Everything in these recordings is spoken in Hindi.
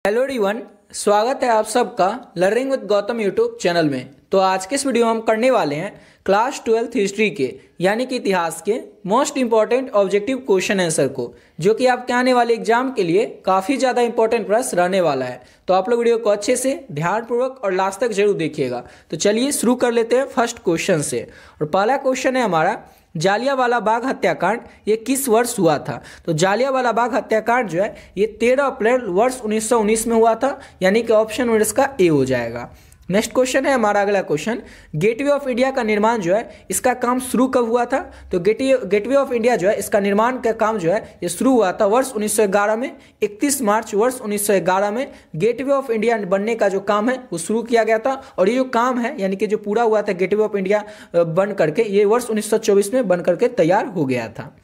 हेलो एवरीवन, स्वागत है आप सबका learning with Gautam YouTube channel में। तो आज के इस वीडियो में हम करने वाले हैं क्लास 12 हिस्ट्री के यानी कि इतिहास के most important objective question answer को, जो कि आपके आने वाले एग्जाम के लिए काफ़ी ज़्यादा इंपॉर्टेंट प्रश्न रहने वाला है। तो आप लोग वीडियो को अच्छे से ध्यानपूर्वक और लास्ट तक जरूर देखिएगा। तो चलिए शुरू कर लेते हैं फर्स्ट क्वेश्चन से। और पहला क्वेश्चन है हमारा, जालियांवाला बाग हत्याकांड ये किस वर्ष हुआ था। तो जालियांवाला बाग हत्याकांड जो है ये 13 अप्रैल वर्ष 1919 में हुआ था, यानी कि ऑप्शन इसका ए हो जाएगा। नेक्स्ट क्वेश्चन है हमारा अगला क्वेश्चन, गेटवे ऑफ इंडिया का निर्माण जो है इसका काम शुरू कब हुआ था। तो गेटवे ऑफ इंडिया जो है इसका निर्माण का काम जो है ये शुरू हुआ था वर्ष 1911 में। 31 मार्च वर्ष 1911 में गेटवे ऑफ इंडिया बनने का जो काम है वो शुरू किया गया था। और ये जो काम है यानी कि जो पूरा हुआ था गेटवे ऑफ इंडिया बन करके, ये वर्ष 1924 में बन करके तैयार हो गया था।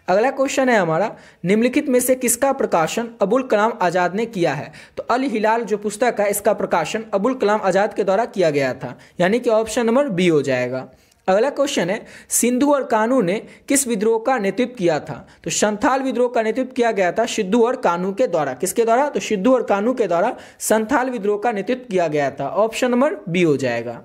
अगला क्वेश्चन है हमारा, निम्नलिखित में से किसका प्रकाशन अबुल कलाम आजाद ने किया है। तो अल हिलाल जो पुस्तक है इसका प्रकाशन अबुल कलाम आजाद के द्वारा किया गया था, यानी कि ऑप्शन नंबर बी हो जाएगा। अगला क्वेश्चन है, सिंधु और कान्हू ने किस विद्रोह का नेतृत्व किया था। तो संथाल विद्रोह का नेतृत्व किया गया था सिद्धू और कान्हू के द्वारा। किसके द्वारा? तो सिद्धू और कान्हू के द्वारा संथाल विद्रोह का नेतृत्व किया गया था, ऑप्शन नंबर बी हो जाएगा।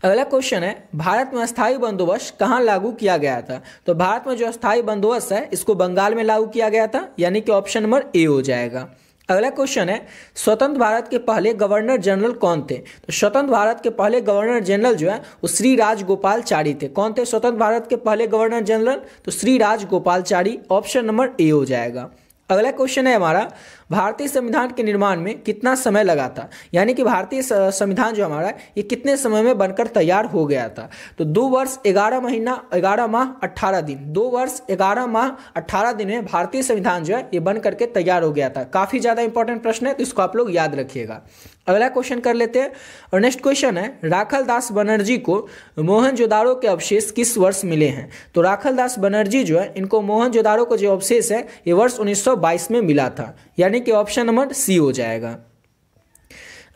अगला क्वेश्चन है, भारत में अस्थायी बंदोबस्त कहाँ लागू किया गया था। तो भारत में जो अस्थायी बंदोबस्त है इसको बंगाल में लागू किया गया था, यानी कि ऑप्शन नंबर ए हो जाएगा। अगला क्वेश्चन है, स्वतंत्र भारत के पहले गवर्नर जनरल कौन थे। तो स्वतंत्र भारत के पहले गवर्नर जनरल जो है वो श्री राजगोपालचारी थे। कौन थे स्वतंत्र भारत के पहले गवर्नर जनरल? तो Shri Rajagopalachari, option number A हो जाएगा। अगला क्वेश्चन है हमारा, भारतीय संविधान के निर्माण में कितना समय लगा था, यानी कि भारतीय संविधान जो हमारा ये कितने समय में बनकर तैयार हो गया था। तो 2 वर्ष 11 महीना 11 माह 18 दिन, 2 वर्ष 11 माह 18 दिन में भारतीय संविधान जो है ये बन करके तैयार हो गया था। काफ़ी ज़्यादा इंपॉर्टेंट प्रश्न है, तो इसको आप लोग याद रखिएगा। अगला क्वेश्चन कर लेते हैं। और नेक्स्ट क्वेश्चन है, राखल दास बनर्जी को मोहनजोदाड़ो के अवशेष किस वर्ष मिले हैं। तो राखल दास बनर्जी जो है इनको मोहनजोदाड़ो को जो अवशेष है ये वर्ष 1922 में मिला था, यानी कि ऑप्शन नंबर सी हो जाएगा।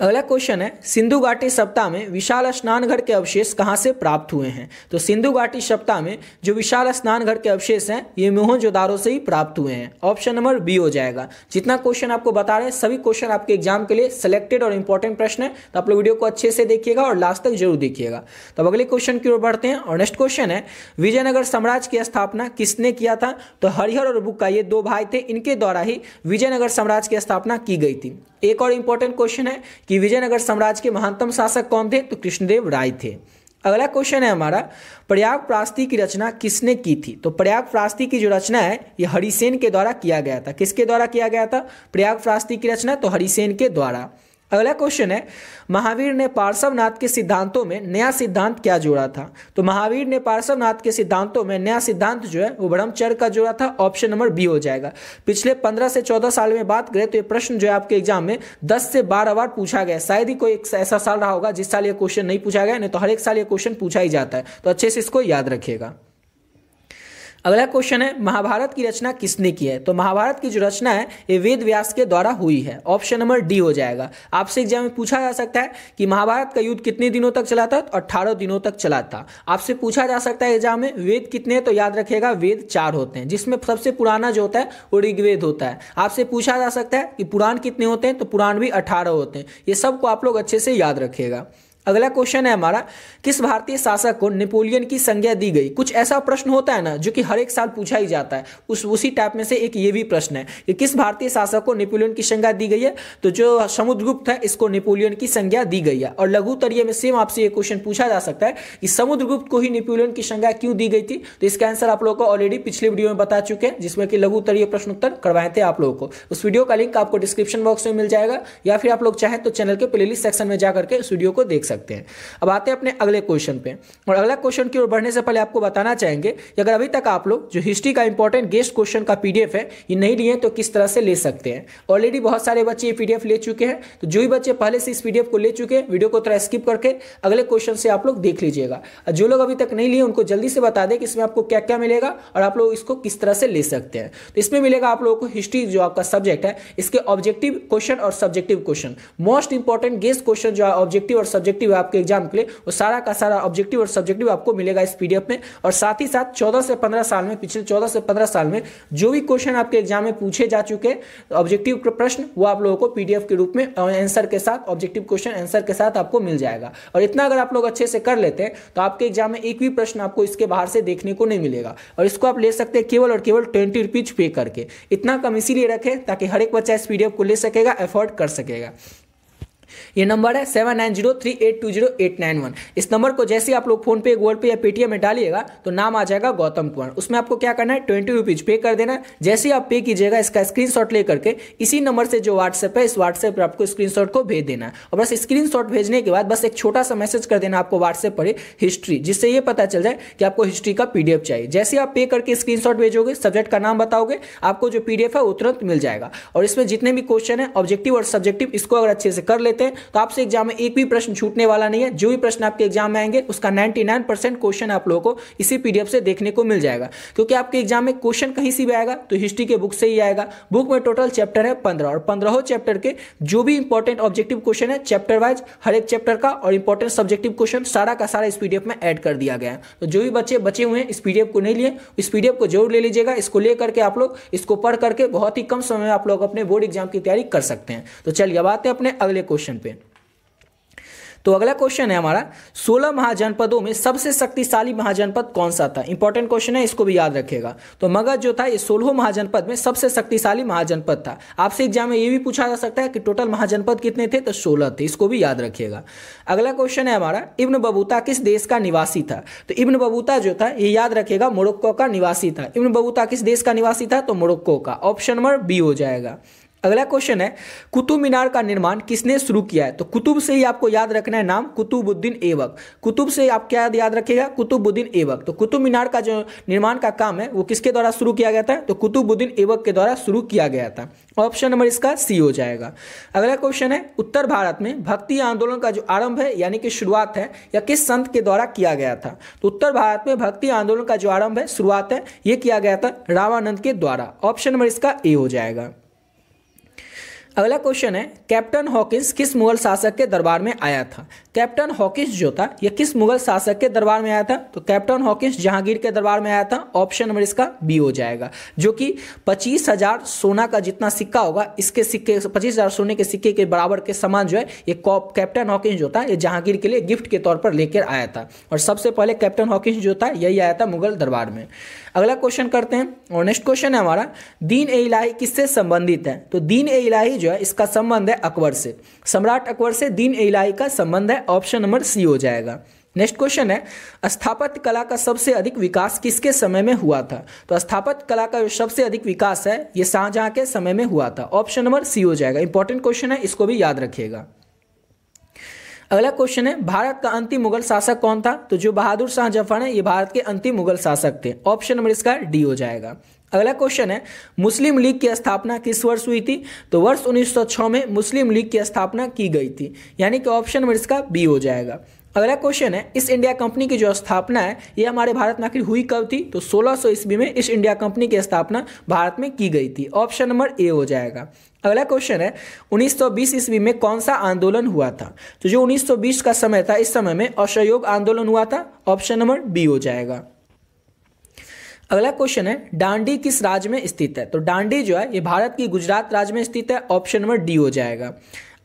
अगला क्वेश्चन है, सिंधु घाटी सप्ताह में विशाल स्नानघर के अवशेष कहाँ से प्राप्त हुए हैं। तो सिंधु घाटी सप्ताह में जो विशाल स्नानघर के अवशेष हैं ये मोहनजोदाड़ो से ही प्राप्त हुए हैं, ऑप्शन नंबर बी हो जाएगा। जितना क्वेश्चन आपको बता रहे हैं सभी क्वेश्चन आपके एग्जाम के लिए सिलेक्टेड और इंपॉर्टेंट प्रश्न है, तो आप लोग वीडियो को अच्छे से देखिएगा और लास्ट तक जरूर देखिएगा। तो अब अगले क्वेश्चन की ओर बढ़ते हैं। और नेक्स्ट क्वेश्चन है, विजयनगर साम्राज्य की स्थापना किसने किया था। तो हरिहर और बुक्का ये 2 भाई थे, इनके द्वारा ही विजयनगर साम्राज्य की स्थापना की गई थी। एक और इंपॉर्टेंट क्वेश्चन है कि विजयनगर साम्राज्य के महानतम शासक कौन थे। तो कृष्णदेव राय थे। अगला क्वेश्चन है हमारा, प्रयाग प्रास्ती की रचना किसने की थी। तो प्रयाग प्रास्ती की जो रचना है ये हरिसेन के द्वारा किया गया था। किसके द्वारा किया गया था प्रयाग प्रास्ती की रचना? तो हरिसेन के द्वारा। अगला क्वेश्चन है, महावीर ने पार्श्वनाथ के सिद्धांतों में नया सिद्धांत क्या जोड़ा था। तो महावीर ने पार्श्वनाथ के सिद्धांतों में नया सिद्धांत जो है वो ब्रह्मचर्य का जोड़ा था, ऑप्शन नंबर बी हो जाएगा। पिछले 15 से 14 साल में बात करें तो ये प्रश्न जो है आपके एग्जाम में 10 से 12 बार पूछा गया। शायद ही कोई ऐसा साल रहा होगा जिस साल ये क्वेश्चन नहीं पूछा गया, नहीं तो हर एक साल ये क्वेश्चन पूछा ही जाता है, तो अच्छे से इसको याद रखिएगा। अगला क्वेश्चन है, महाभारत की रचना किसने की है। तो महाभारत की जो रचना है ये वेद व्यास के द्वारा हुई है, ऑप्शन नंबर डी हो जाएगा। आपसे एग्जाम में पूछा जा सकता है कि महाभारत का युद्ध कितने दिनों तक चला था। तो 18 दिनों तक चला था। आपसे पूछा जा सकता है एग्जाम में वेद कितने, तो याद रखिएगा वेद 4 होते हैं, जिसमें सबसे पुराना जो होता है वो ऋग्वेद होता है। आपसे पूछा जा सकता है कि पुराण कितने होते हैं। तो पुराण भी 18 होते हैं। ये सबको आप लोग अच्छे से याद रखिएगा। अगला क्वेश्चन है हमारा, किस भारतीय शासक को नेपोलियन की संज्ञा दी गई। कुछ ऐसा प्रश्न होता है ना जो कि हर एक साल पूछा ही जाता है, उसी टाइप में से एक ये भी प्रश्न है कि किस भारतीय शासक को नेपोलियन की संज्ञा दी गई है। तो जो समुद्रगुप्त है इसको नेपोलियन की संज्ञा दी गई है। और लघुत्तरीय में सेम आपसे ये क्वेश्चन पूछा जा सकता है कि समुद्रगुप्त को ही नेपोलियन की संज्ञा क्यों दी गई थी। तो इसका आंसर आप लोगों को ऑलरेडी पिछले वीडियो में बता चुके हैं, जिसमें कि लघुत्तरीय प्रश्न उत्तर करवाए थे आप लोगों को। उस वीडियो का लिंक आपको डिस्क्रिप्शन बॉक्स में मिल जाएगा, या फिर आप लोग चाहें तो चैनल के प्लेलिस्ट सेक्शन में जाकर के उस वीडियो को देख सकते हैं। अब आते हैं अपने अगले क्वेश्चन पे। और अगला क्वेश्चन की ओर बढ़ने से पहले आपको बताना चाहेंगे कि अगर अभी तक आप लोग जो हिस्ट्री का इंपॉर्टेंट गेस्ट क्वेश्चन का पीडीएफ है ये नहीं लिए तो किस तरह से ले सकते हैं। ऑलरेडी बहुत सारे बच्चे ये पीडीएफ ले चुके हैं, तो जो भी बच्चे पहले से इस पीडीएफ को ले चुके हैं वीडियो को थोड़ा स्किप करके अगले क्वेश्चन से आप लोग देख लीजिएगा। जो लोग अभी तक नहीं लिए उनको जल्दी से बता दें कि इसमें आपको क्या क्या मिलेगा और आप लोग इसको किस तरह से ले सकते हैं। तो इसमें मिलेगा आप लोगों को हिस्ट्री जो आपका सब्जेक्ट है इसके ऑब्जेक्टिव क्वेश्चन और subjective question. Most important guest question जो है ऑब्जेक्टिव और सब्जेक्टिव ऑब्जेक्टिव है आपके एग्जाम के लिए, वो सारा का सारा ऑब्जेक्टिव और सब्जेक्टिव आपको मिलेगा इस पीडीएफ में। और साथ ही साथ 14 से 15 साल में, पिछले 14 से 15 साल में जो भी क्वेश्चन आपके एग्जाम में पूछे जा चुके ऑब्जेक्टिव प्रश्न, वो आप लोगों को पीडीएफ के रूप में आंसर के साथ, ऑब्जेक्टिव क्वेश्चन आंसर के साथ आपको मिल जाएगा। और इतना अगर आप लोग अच्छे से कर लेते हैं तो आपके एग्जाम में एक भी प्रश्न आपको इसके बाहर से देखने को नहीं मिलेगा। और इसको आप ले सकते हैं केवल और केवल 20 रुपीज पे करके। इतना कम इसीलिए रखें ताकि हर एक बच्चा इस पीडीएफ को ले सकेगा, अफोर्ड कर सकेगा। ये नंबर है 7903820891। इस नंबर को जैसे आप लोग फोन पे, गूगल पे या पेटीएम में डालिएगा तो नाम आ जाएगा गौतम कुमार। उसमें आपको क्या करना है, 20 रुपीज पे कर देना। जैसे ही आप पे कीजिएगा इसका स्क्रीनशॉट लेकर के इसी नंबर से जो व्हाट्सएप है, इस व्हाट्सएप पर आपको स्क्रीनशॉट को भेज देना है। और बस स्क्रीनशॉट भेजने के बाद बस एक छोटा सा मैसेज कर देना आपको व्हाट्सएप पर हिस्ट्री, जिससे ये पता चल जाए कि आपको हिस्ट्री का पीडीएफ चाहिए। जैसे आप पे करके स्क्रीनशॉट भेजोगे, सब्जेक्ट का नाम बताओगे, आपको जो पीडीएफ है वो तुरंत मिल जाएगा। और इसमें जितने भी क्वेश्चन है ऑब्जेक्टिव और सब्जेक्टिव, इसको अगर अच्छे से कर लेते हैं तो आपसे एग्जाम में एक भी प्रश्न छूटने वाला नहीं है। जो भी प्रश्न आपके एग्जाम में आएंगे उसका 99% क्वेश्चन आप लोगों को इसी पीडीएफ से देखने को मिल जाएगा। क्योंकि आपके एग्जाम में क्वेश्चन कहीं से भी आएगा तो हिस्ट्री के बुक से ही आएगा। बुक में टोटल चैप्टर है 15 और 15 चैप्टर के जो भी इंपॉर्टेंट ऑब्जेक्टिव क्वेश्चन है चैप्टर वाइज, हर एक चैप्टर का और इंपॉर्टेंट सब्जेक्टिव क्वेश्चन सारा का सारा इस पीडीएफ में ऐड कर दिया गया है। तो जो भी बच्चे बचे हुए हैं इस पीडीएफ को नहीं लिए, इस पीडीएफ को जरूर ले लीजिएगा। इसको लेकर के आप लोग इसको पढ़ करके बहुत ही कम समय में आप लोग अपने बोर्ड एग्जाम की तैयारी कर सकते हैं। तो चलिए अब आते हैं अपने अगले क्वेश्चन पे। तो अगला क्वेश्चन है हमारा, 16 महाजनपदों में सबसे शक्तिशाली महाजनपद कौन सा था? इंपॉर्टेंट क्वेश्चन है, इसको भी याद रखिएगा। तो मगध जो था ये 16 महाजनपद में सबसे शक्तिशाली महाजनपद था। आपसे एग्जाम में ये भी पूछा जा सकता है कि टोटल महाजनपद कितने थे, तो 16 थे। इसको भी याद रखिएगा। अगला क्वेश्चन है हमारा, इब्न बतूता किस देश का निवासी था? तो इब्न बतूता जो था ये याद रखिएगा मोरक्को का निवासी था। इब्न बतूता किस देश का निवासी था? तो मोरक्को का। ऑप्शन नंबर बी हो जाएगा। अगला क्वेश्चन है, कुतुब मीनार का निर्माण किसने शुरू किया है? तो कुतुब से ही आपको याद रखना है नाम, कुतुबुद्दीन ऐबक। कुतुब से आप क्या याद रखिएगा, कुतुबुद्दीन ऐबक। तो कुतुब मीनार का जो निर्माण का काम है वो किसके द्वारा शुरू किया गया था? तो कुतुबुद्दीन ऐबक के द्वारा शुरू किया गया था। ऑप्शन नंबर इसका सी हो जाएगा। अगला क्वेश्चन है, उत्तर भारत में भक्ति आंदोलन का जो आरंभ है यानी कि शुरुआत है, या किस संत के द्वारा किया गया था? तो उत्तर भारत में भक्ति आंदोलन का जो आरंभ है, शुरुआत है, ये किया गया था रामानंद के द्वारा। ऑप्शन नंबर इसका ए हो जाएगा। अगला क्वेश्चन है, कैप्टन हॉकिंस किस मुगल शासक के दरबार में आया था? कैप्टन हॉकिंस जो था यह किस मुगल शासक के दरबार में आया था? तो कैप्टन हॉकिंस जहांगीर के दरबार में आया था। ऑप्शन नंबर इसका बी हो जाएगा। जो कि 25,000 सोना का जितना सिक्का होगा, इसके सिक्के 25,000 सोने के सिक्के के बराबर के समान जो है ये कैप्टन हॉकिंस जो था ये जहांगीर के लिए गिफ्ट के तौर पर लेकर आया था। और सबसे पहले कैप्टन हॉकिंस जो था यही आया था मुगल दरबार में। अगला क्वेश्चन करते हैं और नेक्स्ट क्वेश्चन है हमारा, दीन ए इलाही किससे संबंधित है? तो दीन ए इलाही जो है इसका संबंध है अकबर से। सम्राट अकबर से दीन ए इलाही का संबंध है। ऑप्शन नंबर सी हो जाएगा। नेक्स्ट क्वेश्चन है, स्थापत्य कला का सबसे अधिक विकास किसके समय में हुआ था? तो स्थापत्य कला का जो सबसे अधिक विकास है ये शाहजहां के समय में हुआ था। ऑप्शन नंबर सी हो जाएगा। इंपॉर्टेंट क्वेश्चन है, इसको भी याद रखिएगा। अगला क्वेश्चन है, भारत का अंतिम मुगल शासक कौन था? तो जो बहादुर शाह जफर है ये भारत के अंतिम मुगल शासक थे। ऑप्शन नंबर इसका डी हो जाएगा। अगला क्वेश्चन है, मुस्लिम लीग की स्थापना किस वर्ष हुई थी? तो वर्ष 1906 में मुस्लिम लीग की स्थापना की गई थी, यानी कि ऑप्शन नंबर इसका बी हो जाएगा। अगला क्वेश्चन है, ईस्ट इंडिया कंपनी की जो स्थापना है ये हमारे भारत में आखिर हुई कब थी? तो 1600 ईस्वी में ईस्ट इंडिया कंपनी की स्थापना भारत में की गई थी। ऑप्शन नंबर ए हो जाएगा। अगला क्वेश्चन है, 1920 ईस्वी में कौन सा आंदोलन हुआ था? तो जो 1920 का समय था इस समय में असहयोग आंदोलन हुआ था। ऑप्शन नंबर बी हो जाएगा। अगला क्वेश्चन है, डांडी किस राज्य में स्थित है? तो डांडी जो है ये भारत की गुजरात राज्य में स्थित है। ऑप्शन नंबर डी हो जाएगा।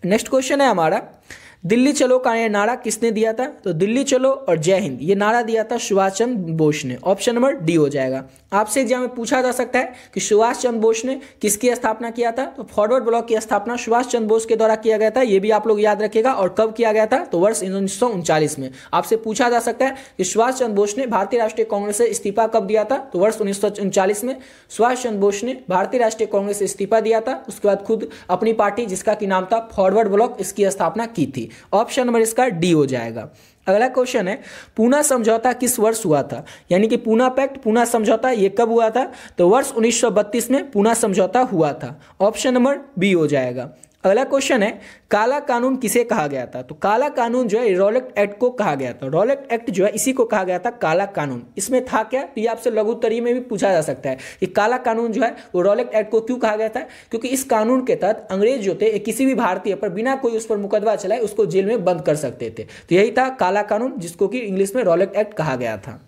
नेक्स्ट क्वेश्चन है हमारा, दिल्ली चलो का ये नारा किसने दिया था? तो दिल्ली चलो और जय हिंद ये नारा दिया था सुभाष चंद्र बोस ने। ऑप्शन नंबर डी हो जाएगा। आपसे एग्जाम में पूछा जा सकता है कि सुभाष चंद्र बोस ने किसकी स्थापना किया था? तो फॉरवर्ड ब्लॉक की स्थापना सुभाष चंद्र बोस के द्वारा किया गया था। ये भी आप लोग याद रखिएगा। और कब किया गया था? तो वर्ष 1939 में। आपसे पूछा जा सकता है कि सुभाष चंद्र बोस ने भारतीय राष्ट्रीय कांग्रेस से इस्तीफा कब दिया था? तो वर्ष 1939 में सुभाष चंद्र बोस ने भारतीय राष्ट्रीय कांग्रेस से इस्तीफा दिया था। उसके बाद खुद अपनी पार्टी जिसका की नाम था फॉरवर्ड ब्लॉक, इसकी स्थापना की थी। ऑप्शन नंबर इसका डी हो जाएगा। अगला क्वेश्चन है पूना समझौता किस वर्ष हुआ था, यानी कि पूना पैक्ट, पूना समझौता ये कब हुआ था, तो वर्ष 1932 में पूना समझौता हुआ था। ऑप्शन नंबर बी हो जाएगा। अगला क्वेश्चन है काला कानून किसे कहा गया था, तो काला कानून जो है रॉलेट एक्ट को कहा गया था। रॉलेट एक्ट जो है इसी को कहा गया था काला कानून। इसमें था क्या, तो ये आपसे लघु उत्तरीय में भी पूछा जा सकता है कि काला कानून जो है वो रॉलेट एक्ट को क्यों कहा गया था, क्योंकि इस कानून के तहत अंग्रेज जो थे किसी भी भारतीय पर बिना कोई उस पर मुकदमा चलाए उसको जेल में बंद कर सकते थे। तो यही था काला कानून, जिसको कि इंग्लिश में रॉलेट एक्ट कहा गया था।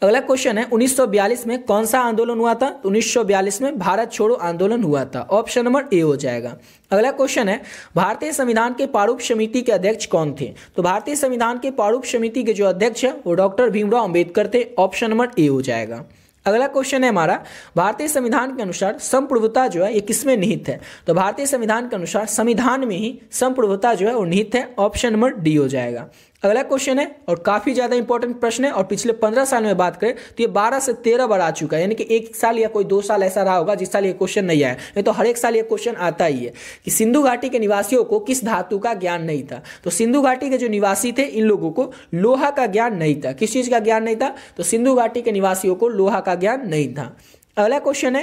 अगला क्वेश्चन है 1942 में कौन सा आंदोलन हुआ था, तो 1942 में भारत छोड़ो आंदोलन हुआ था। ऑप्शन नंबर ए हो जाएगा। अगला क्वेश्चन है भारतीय संविधान के प्रारूप समिति के अध्यक्ष कौन थे, तो भारतीय संविधान के प्रारूप समिति के जो अध्यक्ष है वो डॉक्टर भीमराव अंबेडकर थे। ऑप्शन नंबर ए हो जाएगा। अगला क्वेश्चन है हमारा भारतीय संविधान के अनुसार संप्रभुता जो है ये किसमें निहित है, तो भारतीय संविधान के अनुसार संविधान में ही संप्रभुता जो है वो निहित है। ऑप्शन नंबर डी हो जाएगा। अगला क्वेश्चन है और काफी ज्यादा इंपॉर्टेंट प्रश्न है, और पिछले 15 साल में बात करें तो ये 12 से 13 बार आ चुका है, यानी कि एक साल या कोई 2 साल ऐसा रहा होगा जिस साल ये क्वेश्चन नहीं आया, नहीं तो हर एक साल ये क्वेश्चन आता ही है कि सिंधु घाटी के निवासियों को किस धातु का ज्ञान नहीं था। तो सिंधु घाटी के जो निवासी थे इन लोगों को लोहा का ज्ञान नहीं था। किस चीज का ज्ञान नहीं था, तो सिंधु घाटी के निवासियों को लोहा का ज्ञान नहीं था। अगला क्वेश्चन है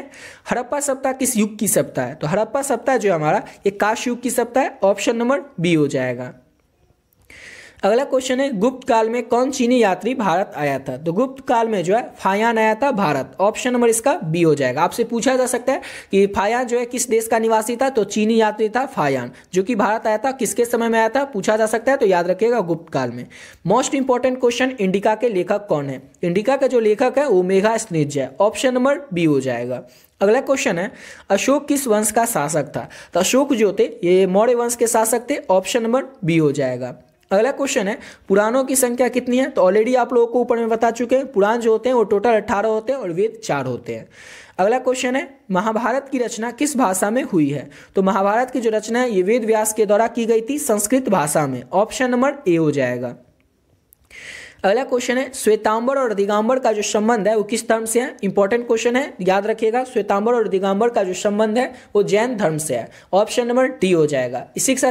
हड़प्पा सभ्यता किस युग की सभ्यता है, तो हड़प्पा सभ्यता जो हमारा ये काश युग की सभ्यता है। ऑप्शन नंबर बी हो जाएगा। अगला क्वेश्चन है गुप्त काल में कौन चीनी यात्री भारत आया था, तो गुप्त काल में जो है फायान आया था भारत। ऑप्शन नंबर इसका बी हो जाएगा। आपसे पूछा जा सकता है कि फायान जो है किस देश का निवासी था, तो चीनी यात्री था फायान, जो कि भारत आया था। किसके समय में आया था पूछा जा सकता है, तो याद रखिएगा गुप्त काल में। मोस्ट इंपॉर्टेंट क्वेश्चन इंडिका के लेखक कौन है, इंडिका का जो लेखक है वो मेगास्थनीज है। ऑप्शन नंबर बी हो जाएगा। अगला क्वेश्चन है अशोक किस वंश का शासक था, तो अशोक जो थे ये मौर्य वंश के शासक थे। ऑप्शन नंबर बी हो जाएगा। अगला क्वेश्चन है पुराणों की संख्या कितनी है, तो ऑलरेडी आप लोगों को ऊपर में बता चुके हैं। पुराण जो होते हैं वो टोटल 18 होते हैं और वेद 4 होते हैं। अगला क्वेश्चन है महाभारत की रचना किस भाषा में हुई है, तो महाभारत की जो रचना है ये वेद व्यास के द्वारा की गई थी संस्कृत भाषा में। ऑप्शन नंबर ए हो जाएगा। अगला क्वेश्चन है श्वेतांबर और दिगंबर का जो संबंध है वो किस धर्म से है। इंपॉर्टेंट क्वेश्चन है, याद रखिएगा। श्वेतांबर और दिगंबर का जो संबंध है वो जैन धर्म से है। ऑप्शन नंबर डी हो जाएगा। इसी के साथ